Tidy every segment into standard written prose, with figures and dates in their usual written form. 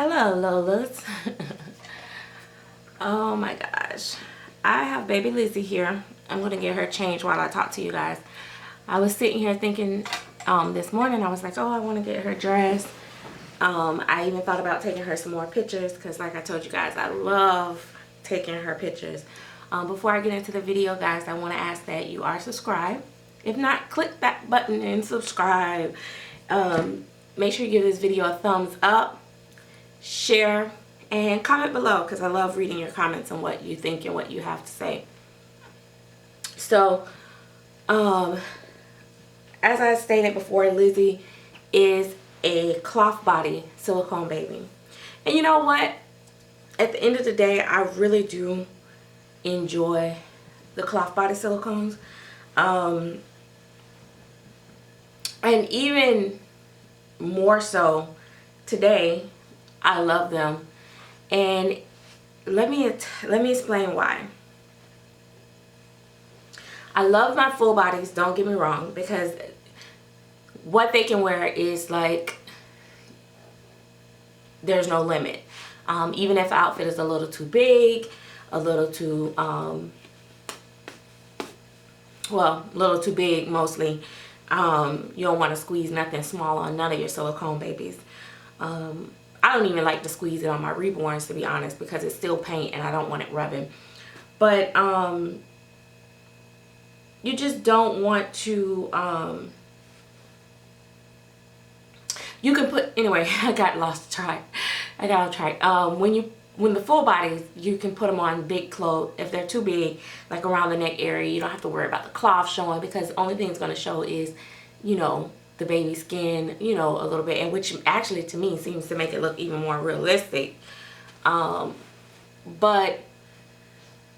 Hello, Lolas. Oh my gosh. I have baby Lizzy here. I'm going to get her changed while I talk to you guys. I was sitting here thinking this morning, I was like, oh, I want to get her dressed. I even thought about taking her some more pictures because like I told you guys, I love taking her pictures. Before I get into the video, guys, I want to ask that you are subscribed. If not, click that button and subscribe. Make sure you give this video a thumbs up. Share and comment below because I love reading your comments and what you think and what you have to say. So as I stated before, Lizzy is a cloth body silicone baby, and you know what, at the end of the day, I really do enjoy the cloth body silicones, and even more so today, I love them. And let me explain why. I love my full bodies, don't get me wrong, because what they can wear is like, there's no limit. Even if the outfit is a little too big, a little too, well, a little too big mostly. You don't want to squeeze nothing small on none of your silicone babies. I don't even like to squeeze it on my reborns, to be honest, because it's still paint and I don't want it rubbing. But you just don't want to, you can put, anyway, I got lost track. I got off track. When the full bodies, you can put them on big clothes. If they're too big, like around the neck area, you don't have to worry about the cloth showing, because the only thing it's going to show is, you know, the baby skin, you know, a little bit, and which actually to me seems to make it look even more realistic. But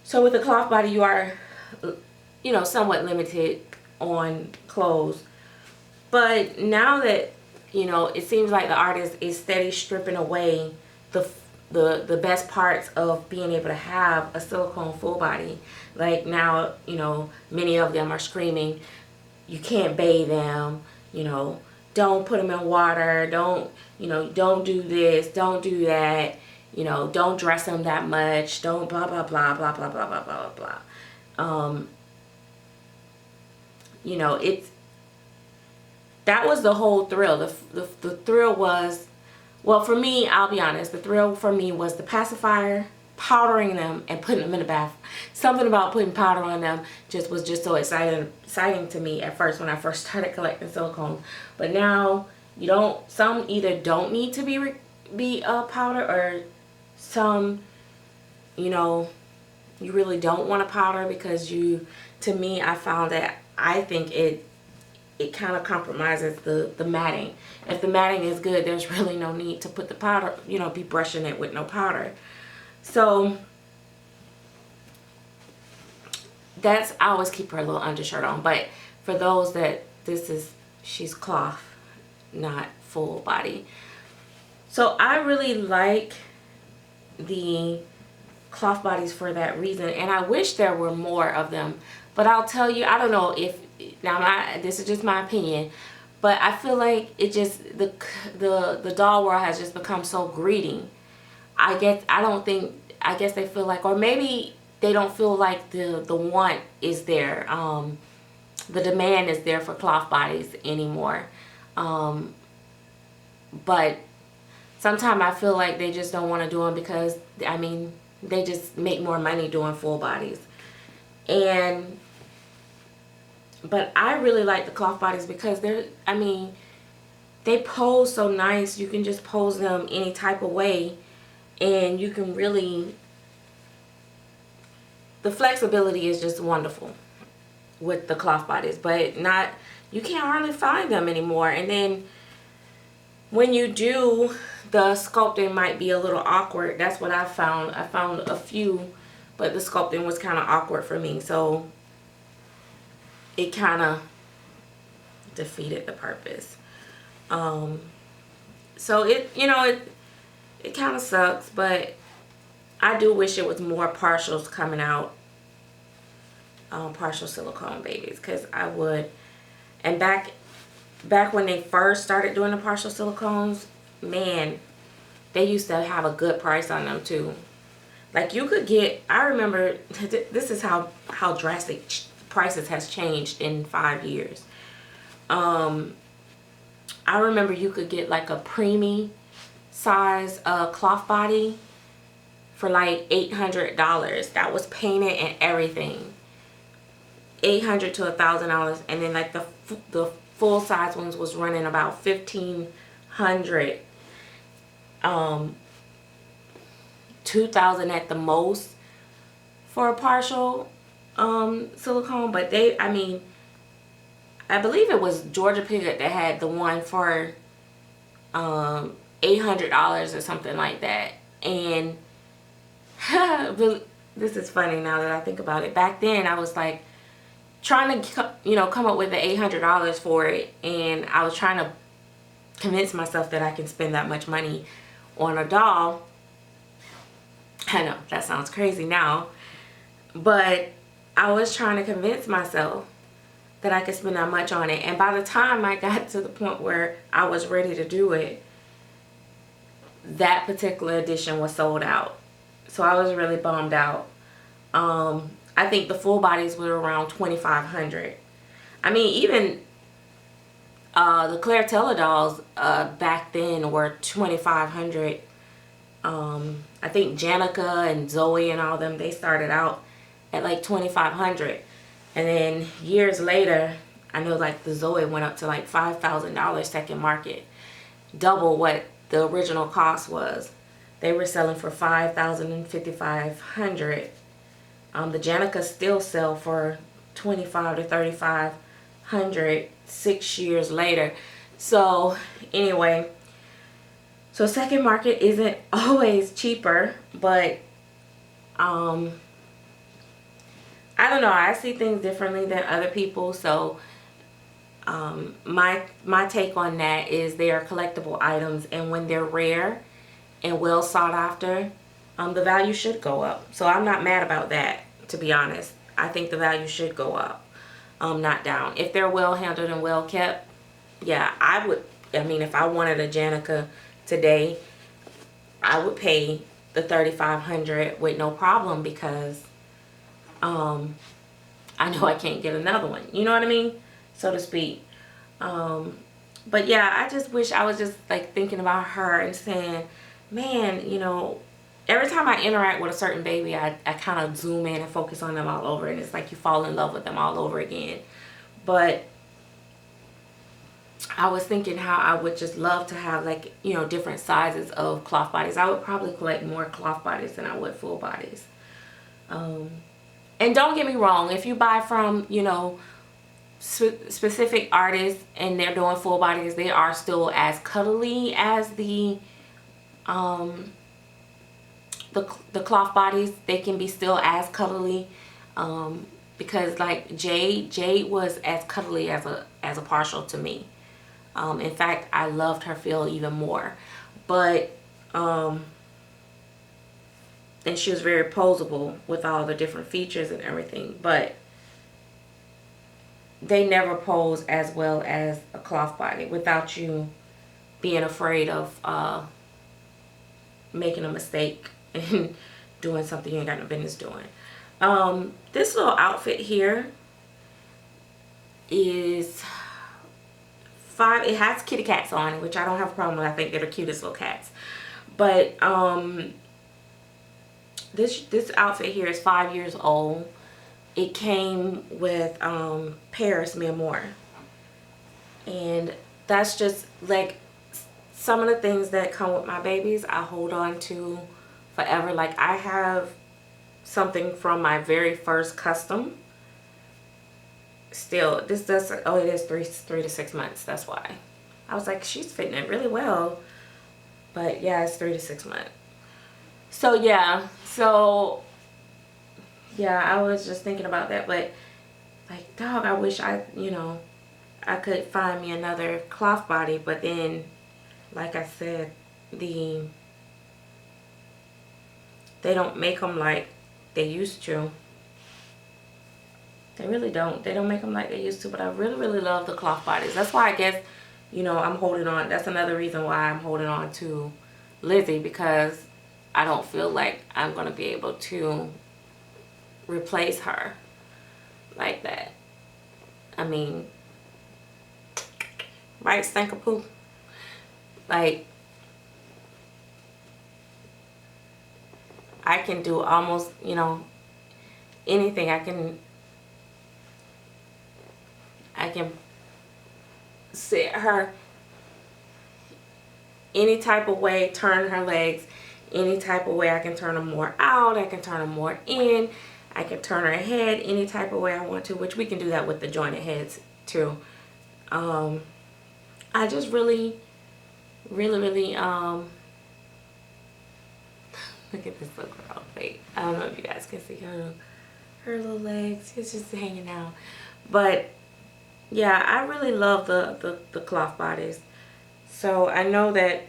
so with the cloth body, you are, you know, somewhat limited on clothes. But now that, you know, it seems like the artist is steady stripping away the best parts of being able to have a silicone full body. Like now, you know, many of them are screaming, you can't bathe them, you know, don't put them in water, don't, you know, don't do this, don't do that, you know, don't dress them that much, don't blah blah blah blah blah blah blah blah blah. You know, that was the whole thrill. The thrill was, well, for me, I'll be honest, the thrill for me was the pacifier, powdering them and putting them in the bath. Something about putting powder on them was just so exciting to me at first when I first started collecting silicone. But now you don't, some either don't need to be powder, or some, you know, you really don't want to powder, because to me, I found that I think it kind of compromises the matting. If the matting is good, there's really no need to put the powder, you know, be brushing it with no powder. So I always keep her little undershirt on. But for those that she's cloth, not full body. So I really like the cloth bodies for that reason, and I wish there were more of them. But I'll tell you, I don't know if, now this is just my opinion, but I feel like it just, the doll world has just become so greedy. I guess they feel like, or maybe they don't feel like the want is there, the demand is there for cloth bodies anymore. But sometimes I feel like they just don't want to do them because, I mean, they just make more money doing full bodies. But I really like the cloth bodies because I mean, they pose so nice. You can just pose them any type of way, and you can really, the flexibility is just wonderful with the cloth bodies. But you can't hardly find them anymore. And then when you do, the sculpting might be a little awkward. That's what I found. I found a few, but the sculpting was kind of awkward for me. So it kind of defeated the purpose. So it, you know, it kind of sucks, but I do wish it was more partials coming out, partial silicone babies, because I would. And back when they first started doing the partial silicones, man, they used to have a good price on them too. Like you could get, I remember, this is how drastic prices has changed in 5 years. I remember you could get like a preemie size cloth body for like $800. That was painted and everything. $800 to $1,000, and then like the full size ones was running about $1,500, $2,000 at the most for a partial silicone. But they, I mean, I believe it was Georgia Pivot that had the one for $800 or something like that. And this is funny now that I think about it. Back then I was like trying to, you know, come up with the $800 for it, and I was trying to convince myself that I can spend that much money on a doll. I know that sounds crazy now, but I was trying to convince myself that I could spend that much on it. And by the time I got to the point where I was ready to do it, that particular edition was sold out. So I was really bummed out. I think the full bodies were around $2,500. I mean, even the Claire Taylor dolls back then were $2,500. I think Janica and Zoe and all them, they started out at like $2,500. And then years later, I know like the Zoe went up to like $5,000 second market. Double what the original cost was. They were selling for $5,000 and $5,500. The Janica still sell for $2,500 to $3,500 6 years later. So anyway, so second market isn't always cheaper, but I don't know. I see things differently than other people. So my take on that is they are collectible items, and when they're rare and well sought after, the value should go up. So I'm not mad about that, to be honest. I think the value should go up, not down. If they're well handled and well kept, yeah, I would. I mean, if I wanted a Janica today, I would pay the $3,500 with no problem, because I know I can't get another one. You know what I mean? So to speak. But yeah, I just wish I was just like thinking about her and saying, man, you know, every time I interact with a certain baby, I kind of zoom in and focus on them all over, and it's like you fall in love with them all over again. But I was thinking how I would just love to have, like, you know, different sizes of cloth bodies. I would probably collect more cloth bodies than I would full bodies. And don't get me wrong, if you buy from, you know, specific artists and they're doing full bodies, they are still as cuddly as the cloth bodies. They can be still as cuddly, because like Jade was as cuddly as a partial to me. In fact, I loved her feel even more. But and she was very posable with all the different features and everything, but they never pose as well as a cloth body without you being afraid of making a mistake and doing something you ain't got no business doing. This little outfit here is it has kitty cats on it, which I don't have a problem with. I think they're the cutest little cats. But this outfit here is 5 years old. It came with Paris Memoir, and that's just like some of the things that come with my babies I hold on to forever. Like, I have something from my very first custom still. This does, oh, it is three to 6 months. That's why I was like, she's fitting it really well. But yeah, it's 3 to 6 months. So yeah, I was just thinking about that. But like, dog, I wish I could find me another cloth body. But then, like I said, they don't make them like they used to. They really don't. They don't make them like they used to. But I really, really love the cloth bodies. That's why I guess, I'm holding on. That's another reason why I'm holding on to Lizzy because I don't feel like I'm going to be able to replace her like that. I mean, right, Stank-a-poo? Like, I can do almost, you know, anything. I can sit her any type of way, turn her legs any type of way. I can turn them more out, I can turn them more in, I can turn her head any type of way I want to, which we can do that with the jointed heads too. I just really look at this little girl. Wait, I don't know if you guys can see her little legs. It's just hanging out. But yeah, I really love the cloth bodies. So I know that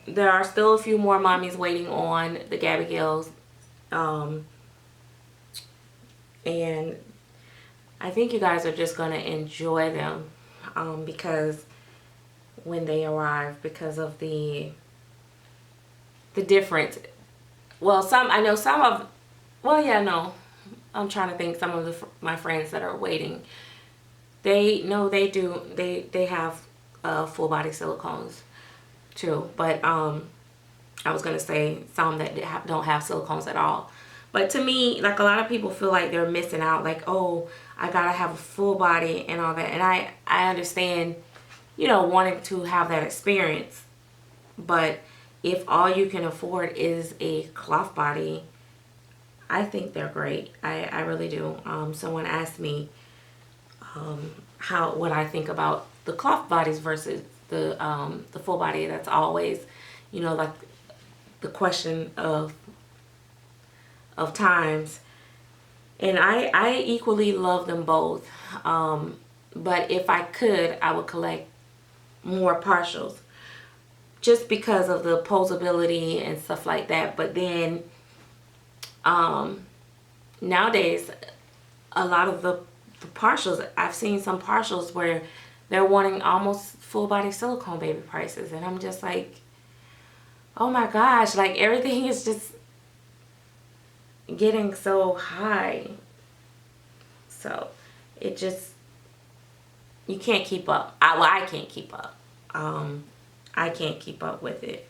there are still a few more mommies waiting on the Gabby Gills. And I think you guys are just going to enjoy them because when they arrive, because of the difference. Well, I know some of, well, yeah, no, I'm trying to think. Some of my friends that are waiting, they have full body silicones too. But I was gonna say some that don't have silicones at all. But to me, like, a lot of people feel like they're missing out. Like, oh, I gotta have a full body and all that. And I understand, you know, wanting to have that experience. But if all you can afford is a cloth body, I think they're great. I really do. Someone asked me what I think about the cloth bodies versus the full body. That's always, you know, like the question of times. And I equally love them both. But if I could, I would collect more partials, just because of the posability and stuff like that. But then nowadays, a lot of the partials, I've seen some partials where they're wanting almost full body silicone baby prices, and I'm just like, oh my gosh, like, everything is just getting so high. So it just, you can't keep up. I can't keep up. I can't keep up with it.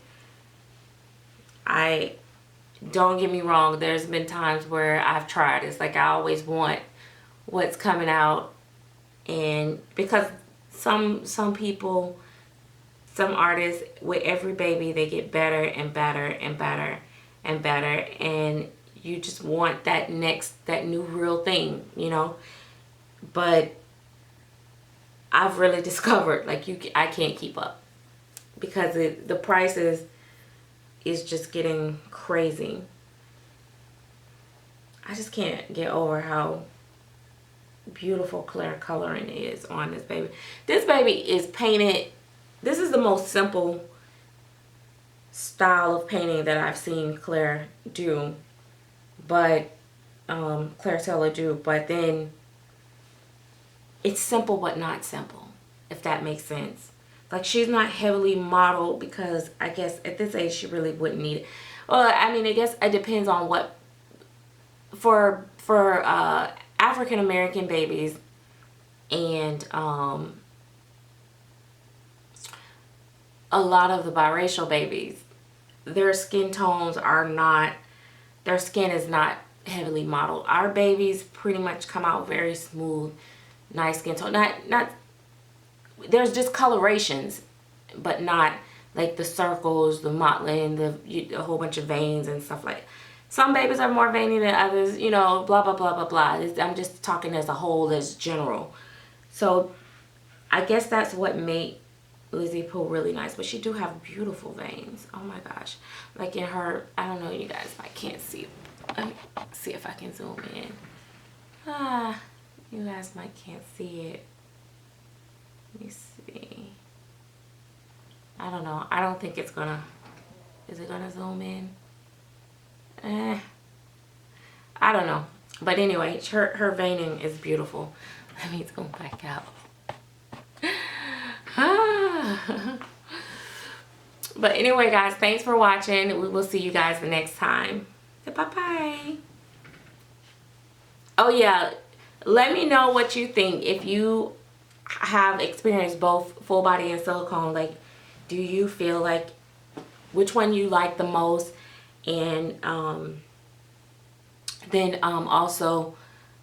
Don't get me wrong, there's been times where I've tried. It's like I always want what's coming out, and because some people, some artists, with every baby, they get better and better and better and better, and you just want that new real thing, you know. But I've really discovered, like, I can't keep up, because the prices is just getting crazy. I just can't get over how beautiful clear coloring is on this baby. This baby is painted. This is the most simple style of painting that I've seen Claire do, but Claire Taylor do. But then it's simple but not simple, if that makes sense. Like, she's not heavily modeled, because I guess at this age she really wouldn't need it. Well, I mean, I guess it depends on what. For African American babies and a lot of the biracial babies, their skin tones are not, their skin is not heavily modeled. Our babies pretty much come out very smooth, nice skin tone. Not there's just colorations, but not like the circles, the mottling, a whole bunch of veins and stuff like that. Some babies are more veiny than others, you know, blah, blah, blah, blah, blah. I'm just talking as a whole, as general. So I guess that's what made Lizzy Poo really nice. But she do have beautiful veins. Oh my gosh. Like in her, I don't know, you guys might can't see. Let me see if I can zoom in. You guys might can't see it. Let me see. I don't know. I don't think it's gonna, is it gonna zoom in? I don't know. But anyway, her veining is beautiful. Let me zoom back out. But anyway, guys, thanks for watching. We will see you guys the next time. Bye-bye. Oh, yeah. Let me know what you think. If you have experienced both full body and silicone, like, do you feel like which one you like the most? And then also,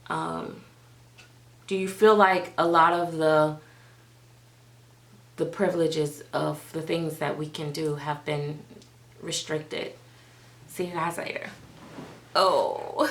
do you feel like a lot of the privileges of the things that we can do have been restricted? See you guys later. Oh.